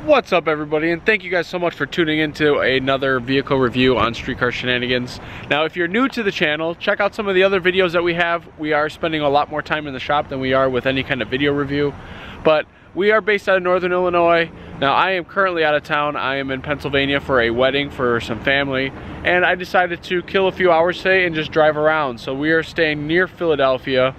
What's up, everybody, and thank you guys so much for tuning into another vehicle review on Streetcar Shenanigans. Now, if you're new to the channel, check out some of the other videos that we have. We are spending a lot more time in the shop than we are with any kind of video review, but we are based out of Northern Illinois. Now, I am currently out of town. I am in Pennsylvania for a wedding for some family, and I decided to kill a few hours today and just drive around. So we are staying near Philadelphia,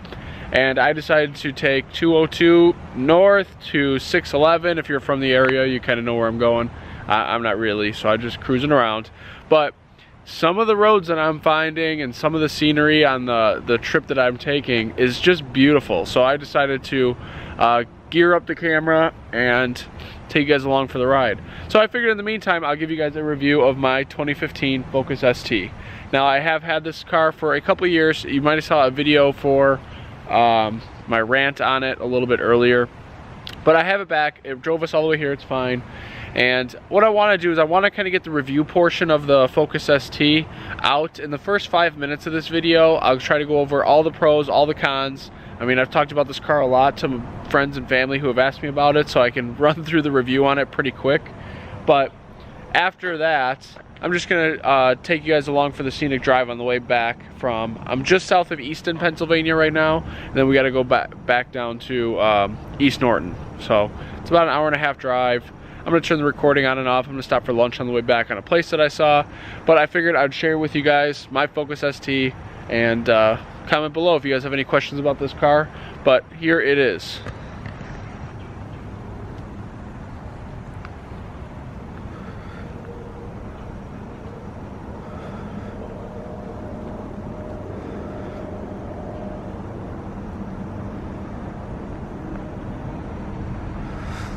and I decided to take 202 north to 611. If you're from the area, you kind of know where I'm going. I'm not really, so I'm just cruising around. But some of the roads that I'm finding and some of the scenery on the trip that I'm taking is just beautiful. So I decided to gear up the camera and take you guys along for the ride. So I figured in the meantime, I'll give you guys a review of my 2015 Focus ST. Now, I have had this car for a couple years. You might have saw a video for my rant on it a little bit earlier, but I have it back. It drove us all the way here. It's fine. And what I want to do is I want to kind of get the review portion of the Focus ST out. In the first 5 minutes of this video, I'll try to go over all the pros, all the cons. I mean, I've talked about this car a lot to friends and family who have asked me about it, so I can run through the review on it pretty quick. But after that, I'm just gonna take you guys along for the scenic drive on the way back from, I'm just south of Easton, Pennsylvania right now, and then we gotta go back down to East Norton. So it's about an hour and a half drive. I'm gonna turn the recording on and off. I'm gonna stop for lunch on the way back on a place that I saw, but I figured I'd share with you guys my Focus ST, and comment below if you guys have any questions about this car. But here it is.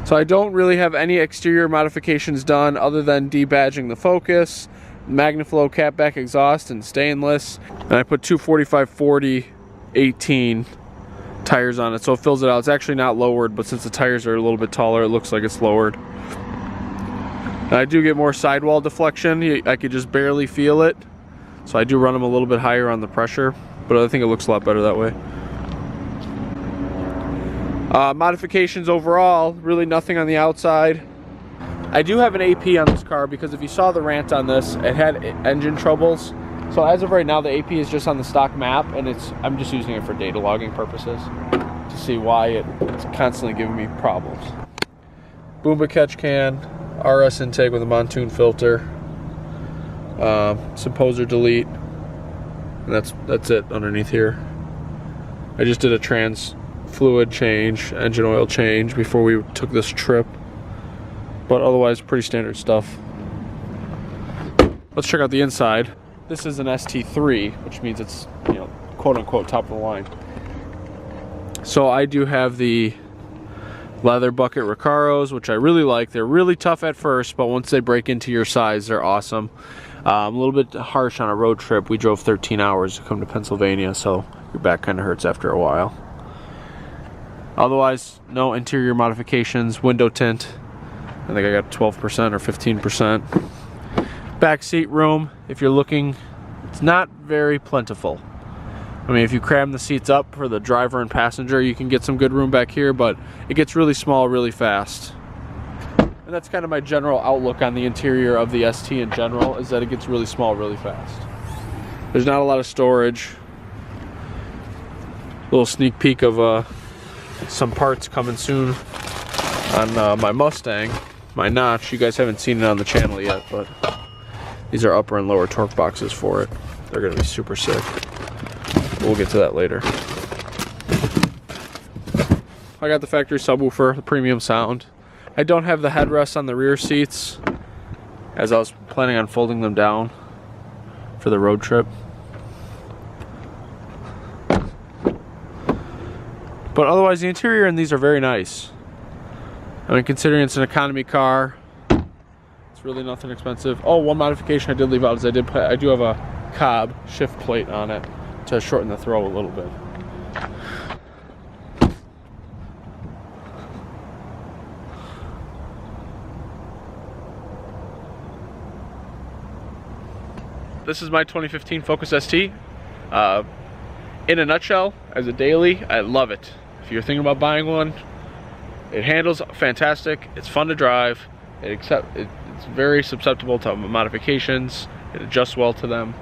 So I don't really have any exterior modifications done other than debadging the Focus, Magnaflow Catback exhaust and stainless, and I put 245/40/18 tires on it, so it fills it out. It's actually not lowered, but since the tires are a little bit taller, it looks like it's lowered. And I do get more sidewall deflection. I could just barely feel it, so I do run them a little bit higher on the pressure, but I think it looks a lot better that way. Modifications overall, really nothing on the outside. I do have an AP on this car because if you saw the rant on this, it had engine troubles. So as of right now, the AP is just on the stock map, and I'm just using it for data logging purposes to see why it's constantly giving me problems. Boomba catch can, RS intake with a Mountune filter, Symposer delete, and that's it underneath here. I just did a trans fluid change, engine oil change before we took this trip, but otherwise pretty standard stuff. Let's check out the inside. This is an ST3, which means it's, you know, quote unquote top of the line. So I do have the leather bucket Recaros, which I really like. They're really tough at first, but once they break into your size, they're awesome. A little bit harsh on a road trip. We drove 13 hours to come to Pennsylvania, so your back kind of hurts after a while. Otherwise, no interior modifications. Window tint, I think I got 12% or 15%. Back seat room, if you're looking, it's not very plentiful. I mean, if you cram the seats up for the driver and passenger, you can get some good room back here, but it gets really small really fast. And that's kind of my general outlook on the interior of the ST in general, is that it gets really small really fast. There's not a lot of storage. Little sneak peek of some parts coming soon on my Mustang, my Notch. You guys haven't seen it on the channel yet, but these are upper and lower torque boxes for it. They're gonna be super sick. We'll get to that later. I got the factory subwoofer, the premium sound. I don't have the headrests on the rear seats, as I was planning on folding them down for the road trip. But otherwise, the interior in these are very nice. I mean, considering it's an economy car, it's really nothing expensive. Oh, one modification I did leave out is I do have a Cobb shift plate on it to shorten the throw a little bit. This is my 2015 Focus ST. In a nutshell, as a daily, I love it. If you're thinking about buying one, it handles fantastic, it's fun to drive, It's very susceptible to modifications. It adjusts well to them.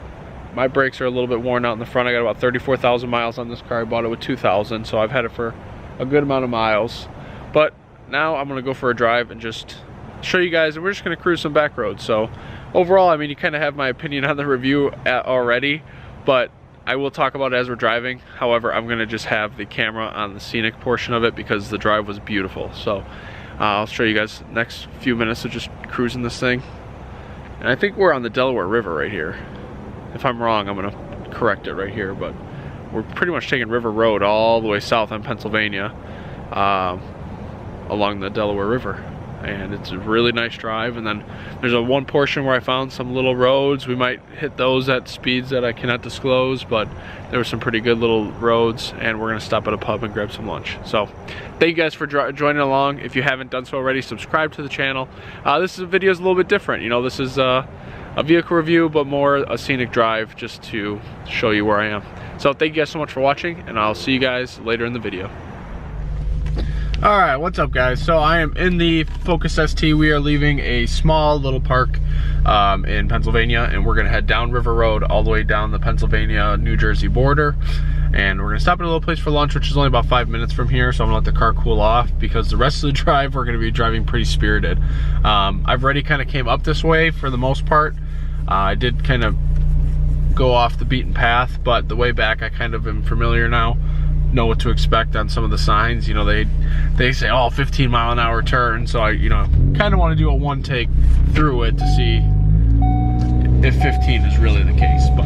My brakes are a little bit worn out in the front. I got about 34,000 miles on this car. I bought it with 2,000, so I've had it for a good amount of miles. But now I'm gonna go for a drive and just show you guys, and we're just gonna cruise some back roads. So overall, I mean, you kind of have my opinion on the review already, but I will talk about it as we're driving. However, I'm gonna just have the camera on the scenic portion of it because the drive was beautiful. So I'll show you guys the next few minutes of just cruising this thing. And I think we're on the Delaware River right here. If I'm wrong, I'm gonna correct it right here, but we're pretty much taking River Road all the way south in Pennsylvania, along the Delaware River. And it's a really nice drive. And then there's one portion where I found some little roads. We might hit those at speeds that I cannot disclose, but there were some pretty good little roads, and we're gonna stop at a pub and grab some lunch. So thank you guys for joining along. If you haven't done so already, subscribe to the channel. This video is a little bit different. You know, this is a vehicle review, but more a scenic drive just to show you where I am. So thank you guys so much for watching, and I'll see you guys later in the video. All right, what's up guys? So I am in the Focus ST. We are leaving a small little park in Pennsylvania, and we're gonna head down River Road all the way down the Pennsylvania-New Jersey border. And we're gonna stop at a little place for lunch, which is only about 5 minutes from here, so I'm gonna let the car cool off because the rest of the drive we're gonna be driving pretty spirited. I've already kind of came up this way for the most part. I did kind of go off the beaten path, but the way back I kind of am familiar now. Know what to expect on some of the signs. You know, they say, oh, 15-mile-an-hour turn, so I, you know, kind of want to do a one take through it to see if 15 is really the case. But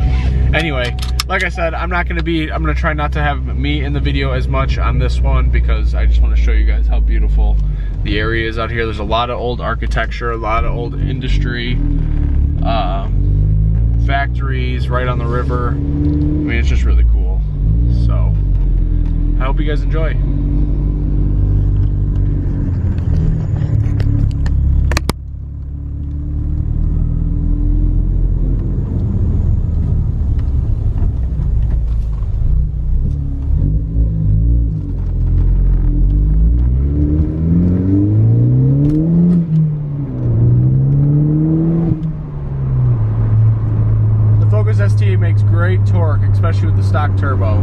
anyway, like I said, I'm gonna try not to have me in the video as much on this one because I just want to show you guys how beautiful the area is out here. There's a lot of old architecture, a lot of old industry, factories right on the river. I mean, it's just really cool. So I hope you guys enjoy. The Focus ST makes great torque, especially with the stock turbo.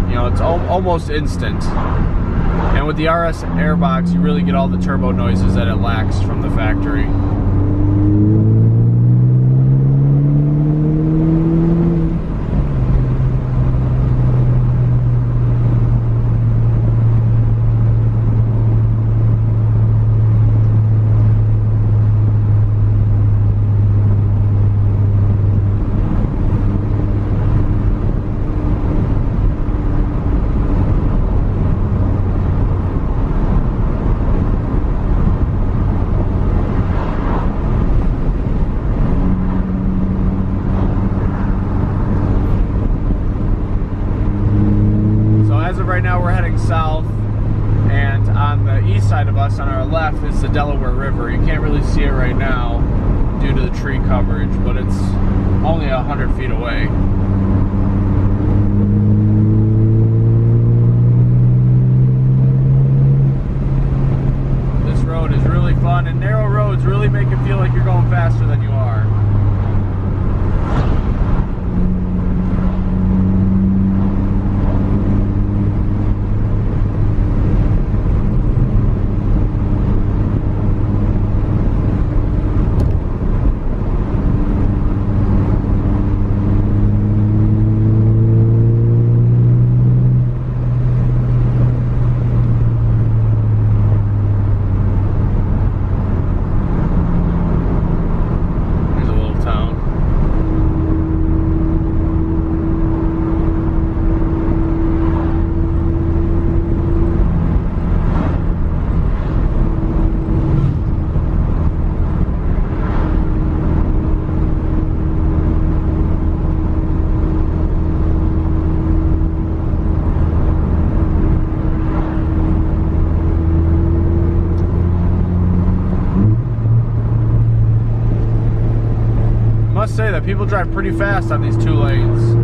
You know, it's almost instant. And with the RS airbox, you really get all the turbo noises that it lacks from the factory. Right now we're heading south, and on the east side of us, on our left, is the Delaware River. You can't really see it right now due to the tree coverage, but it's only 100 feet away. This road is really fun, and narrow roads really make it feel like you're going faster than you are. Say that people drive pretty fast on these two lanes.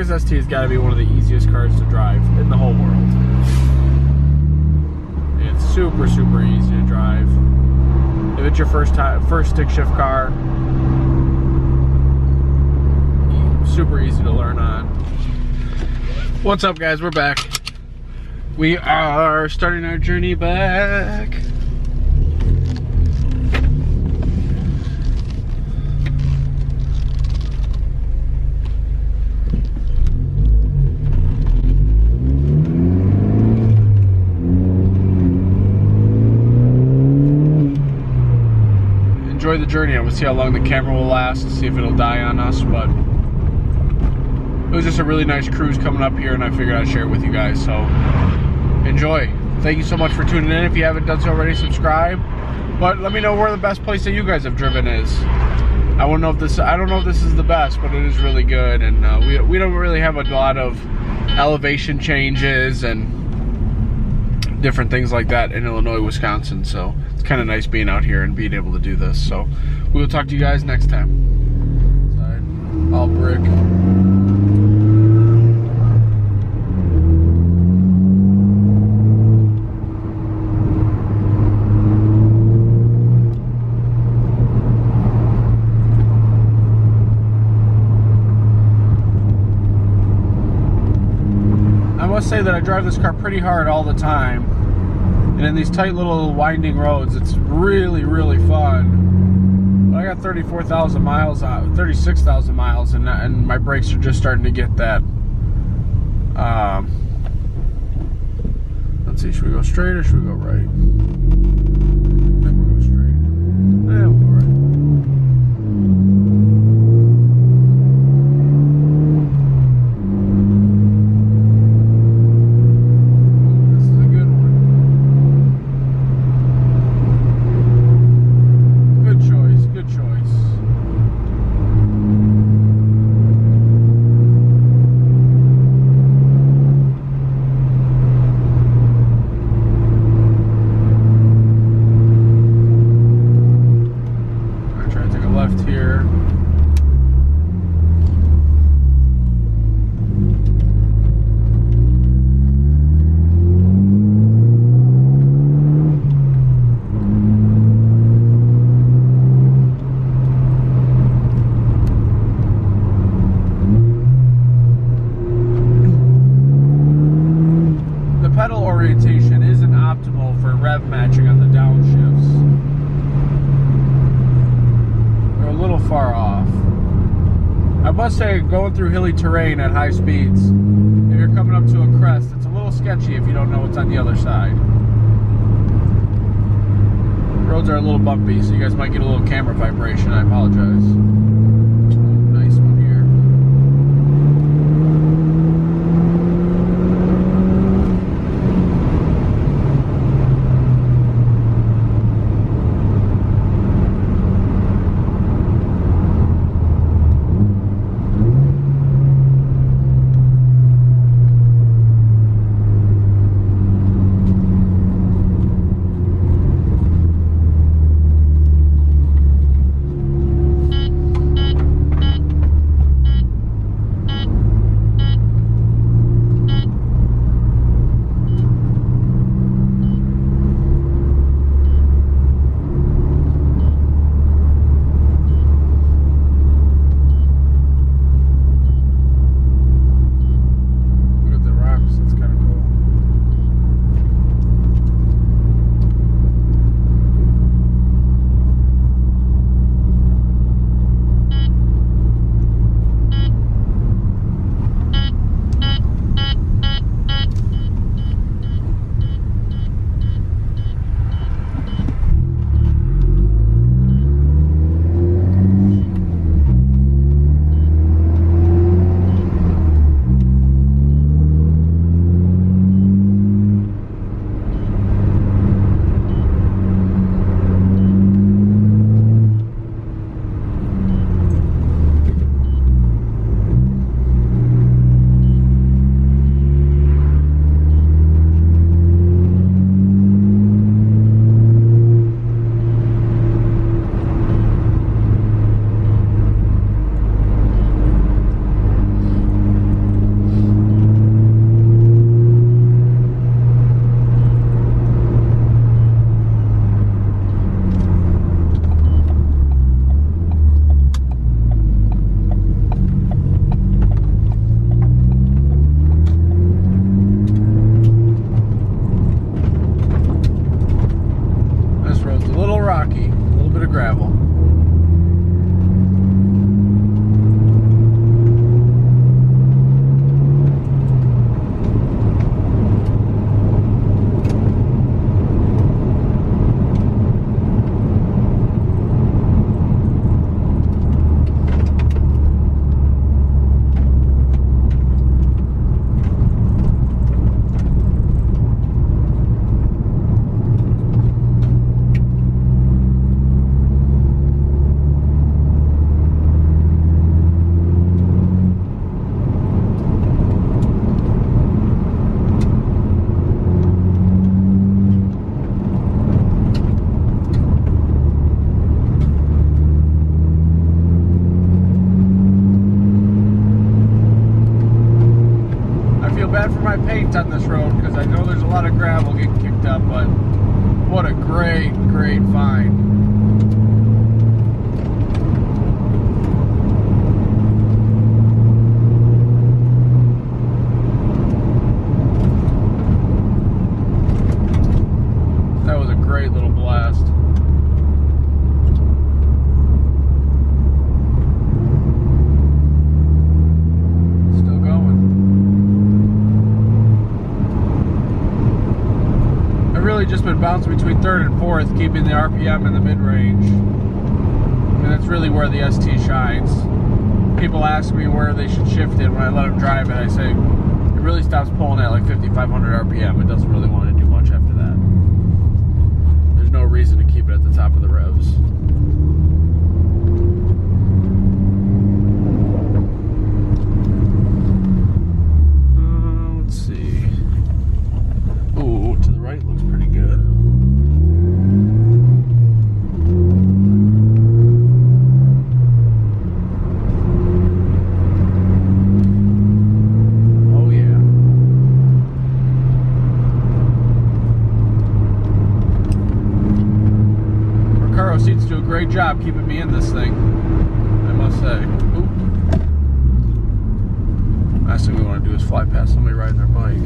This ST has got to be one of the easiest cars to drive in the whole world. It's super, super easy to drive. If it's your first stick shift car, super easy to learn on. What's up, guys? We're back. We are starting our journey back. Enjoy the journey. I'm gonna see how long the camera will last, see if it'll die on us, but it was just a really nice cruise coming up here, and I figured I'd share it with you guys, so enjoy. Thank you so much for tuning in. If you haven't done so already, subscribe. But let me know where the best place that you guys have driven is. I don't know if this is the best, but it is really good, and we don't really have a lot of elevation changes and different things like that in Illinois, Wisconsin, so it's kind of nice being out here and being able to do this. So we will talk to you guys next time. Inside, all brick. I must say that I drive this car pretty hard all the time, and in these tight little winding roads it's really, really fun. But I got 34,000 miles on 36,000 miles, and my brakes are just starting to get that. Let's see, should we go straight or should we go right? I think we'll go straight. Yeah, we'll go right. Pedal orientation isn't optimal for rev matching on the downshifts. They're a little far off. I must say, going through hilly terrain at high speeds, if you're coming up to a crest, it's a little sketchy if you don't know what's on the other side. Roads are a little bumpy, so you guys might get a little camera vibration. I apologize. Nice one here. bad for my paint on this road because I know there's a lot of gravel getting kicked up, but what a great find. That was a great little blast. Just been bouncing between 3rd and 4th, keeping the RPM in the mid-range, and that's really where the ST shines. People ask me where they should shift it when I let them drive it. I say it really stops pulling at like 5,500 RPM. It doesn't really want to do much after that. There's no reason to keep it at the top of the revs. Let's see. Ooh, to the right looks pretty good. Oh yeah. Recaro seats do a great job keeping me in this thing, I must say. Ooh. Last thing we want to do is fly past somebody riding their bike.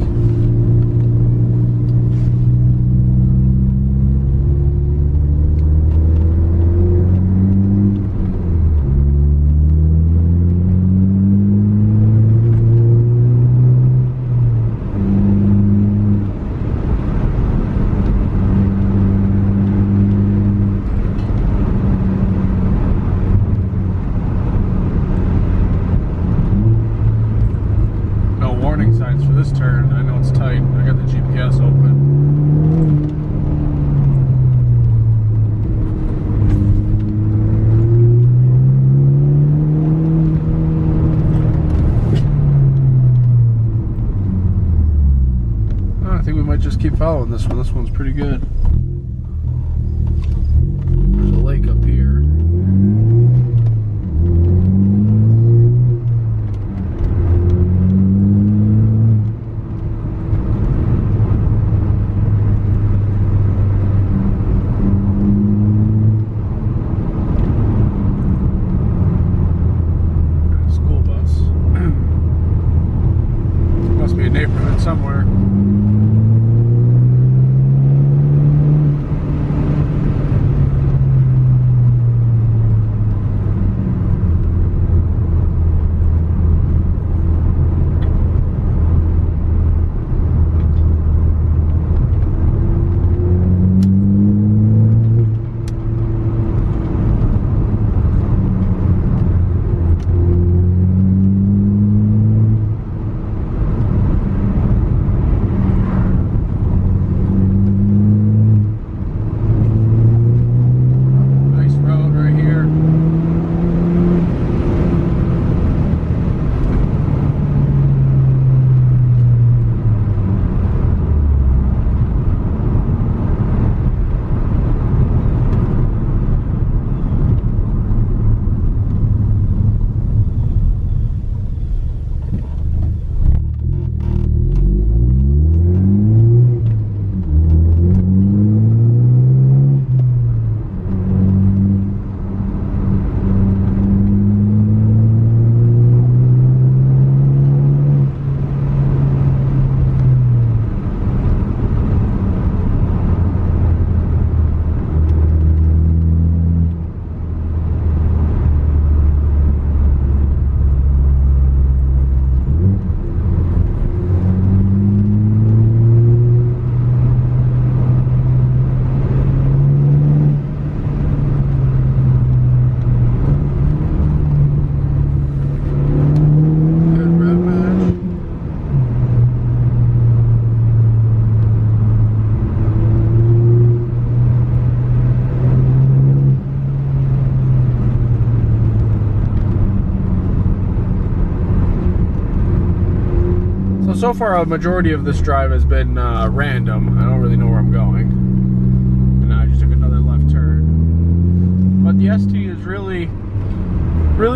Signs for this turn. I know it's tight. I got the GPS open. Oh, I think we might just keep following this one. This one's pretty good. There's a lake up here. Somewhere. So far, a majority of this drive has been random. I don't really know where I'm going. And now I just took another left turn. But the ST is really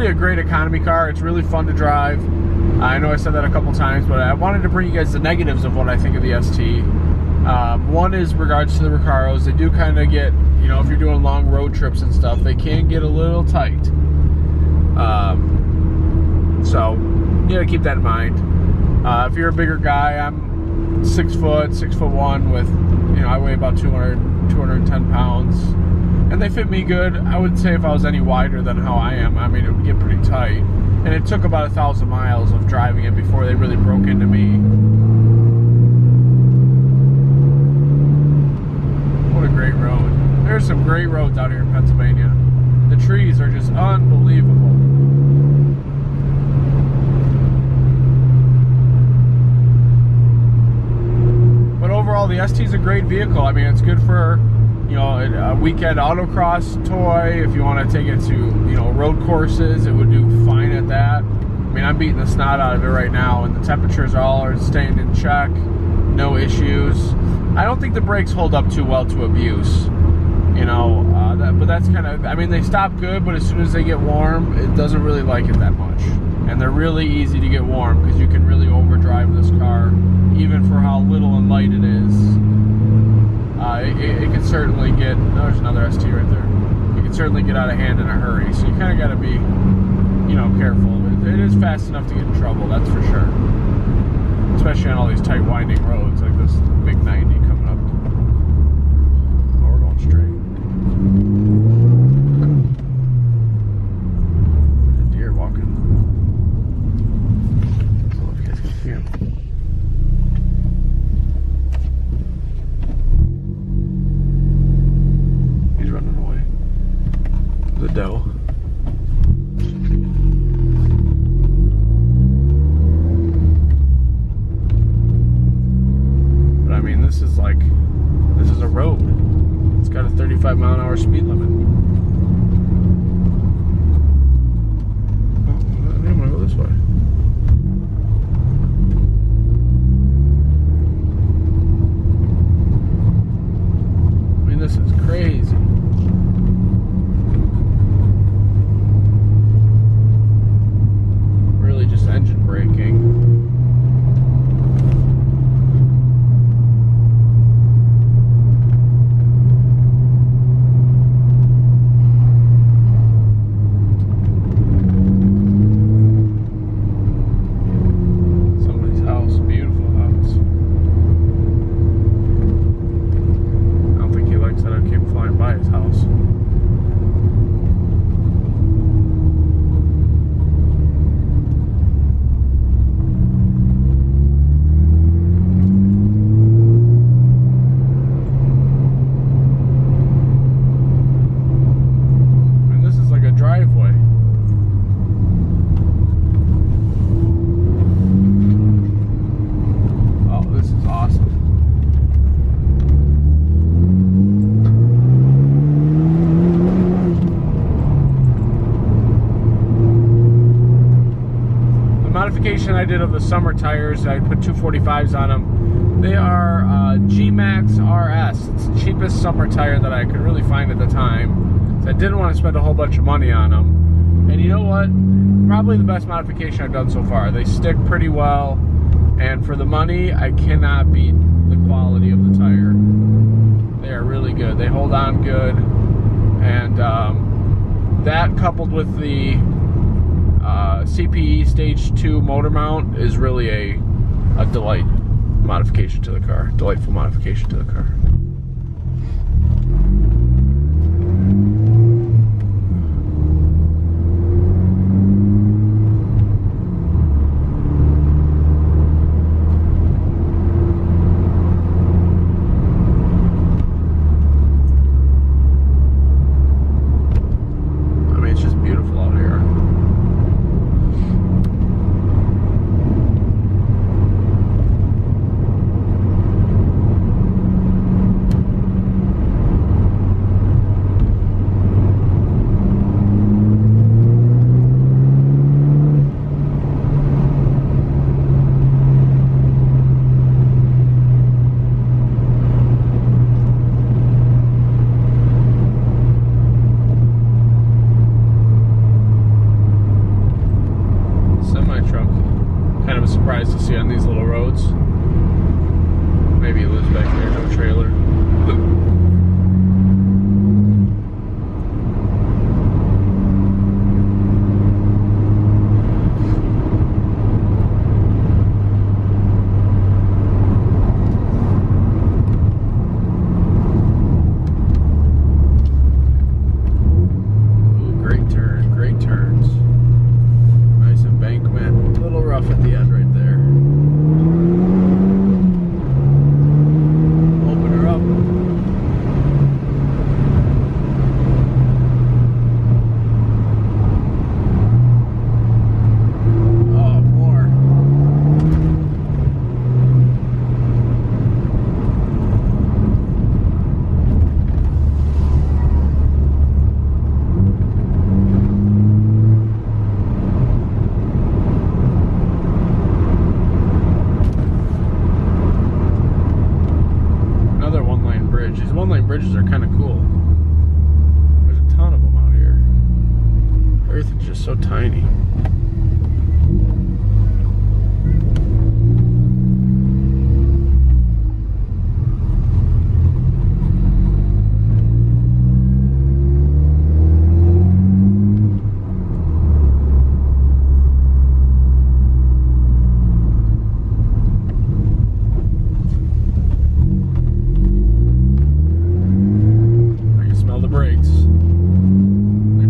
a great economy car. It's really fun to drive. I know I said that a couple times, but I wanted to bring you guys the negatives of what I think of the ST. One is regards to the Recaros. They do kind of get, you know, if you're doing long road trips and stuff, they can get a little tight. So you gotta keep that in mind. If you're a bigger guy, I'm 6 foot, 6'1" with, you know, I weigh about 210 pounds. And they fit me good. I would say if I was any wider than how I am, I mean, it would get pretty tight. And it took about 1,000 miles of driving it before they really broke into me. What a great road. There's some great roads out here in Pennsylvania. The trees are just unbelievable. But overall, the ST is a great vehicle. I mean, it's good for, you know, a weekend autocross toy. If you want to take it to, you know, road courses, it would do fine at that. I mean, I'm beating the snot out of it right now, and the temperatures all are staying in check. No issues. I don't think the brakes hold up too well to abuse. You know, but that's kind of, I mean, they stop good, but as soon as they get warm, it doesn't really like it that much. And they're really easy to get warm because you can really overdrive this car, even for how little and light it is. It can certainly get, oh, there's another ST right there. It can certainly get out of hand in a hurry, so you kind of got to be, you know, careful. It is fast enough to get in trouble, that's for sure. Especially on all these tight winding roads, like this big 90 coming up. Oh, we're going straight. Deer walking. I don't know if you guys can see him. The doe. But I mean, this is like, this is a road. It's got a 35-mile-an-hour speed limit. Oh, I'm gonna go this way. I mean, this is crazy. Engine braking. Somebody's house, beautiful house. I don't think he likes that I came flying by his house. I did of the summer tires, I put 245s on them. They are G-Max RS. It's the cheapest summer tire that I could really find at the time. So I didn't want to spend a whole bunch of money on them. And you know what? Probably the best modification I've done so far. They stick pretty well, and for the money, I cannot beat the quality of the tire. They are really good. They hold on good, and that coupled with the CPE Stage 2 motor mount is really a delightful modification to the car. surprised to see on these little roads. Maybe he lives back there, no trailer. At the end right there. Open her up. Oh, more. These one-lane bridges are kind of cool. There's a ton of them out here. Everything's just so tiny.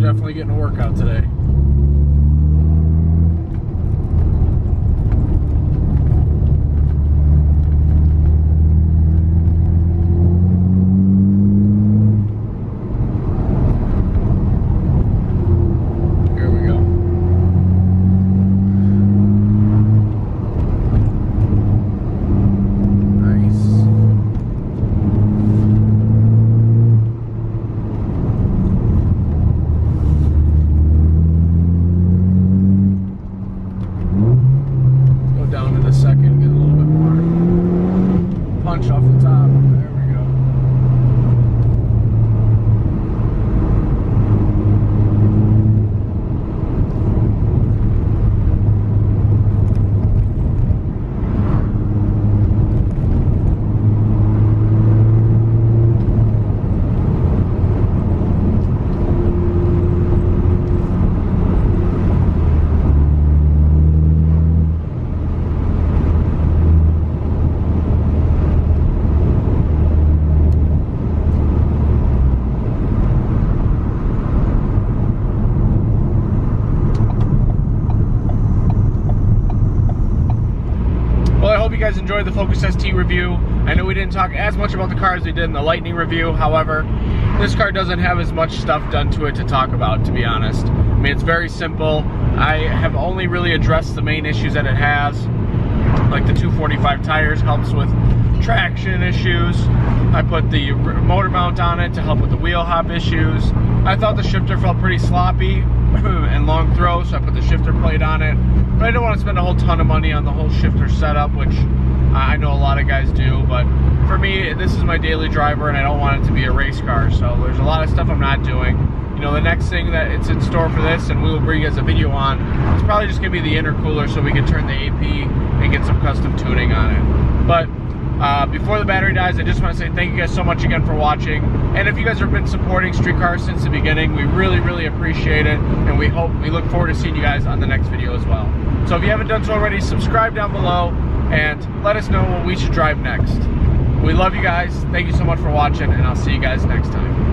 Definitely getting a workout today. Here we go. Nice. Down in a second, get a little bit more punch off the top. There we go. Well, I hope you guys enjoyed the Focus ST review. I know we didn't talk as much about the car as we did in the Lightning review. However, this car doesn't have as much stuff done to it to talk about, to be honest. I mean, it's very simple. I have only really addressed the main issues that it has. Like the 245 tires helps with traction issues. I put the motor mount on it to help with the wheel hop issues. I thought the shifter felt pretty sloppy and long throw, so I put the shifter plate on it. But I don't want to spend a whole ton of money on the whole shifter setup, which I know a lot of guys do. But for me, this is my daily driver, and I don't want it to be a race car. So there's a lot of stuff I'm not doing. You know, the next thing that it's in store for this, and we will bring you guys a video on, is probably just going to be the intercooler so we can turn the AP and get some custom tuning on it. But before the battery dies, I just want to say thank you guys so much again for watching. And if you guys have been supporting Street Cars since the beginning, we really, really appreciate it. And we look forward to seeing you guys on the next video as well. So if you haven't done so already, subscribe down below and let us know what we should drive next. We love you guys. Thank you so much for watching, and I'll see you guys next time.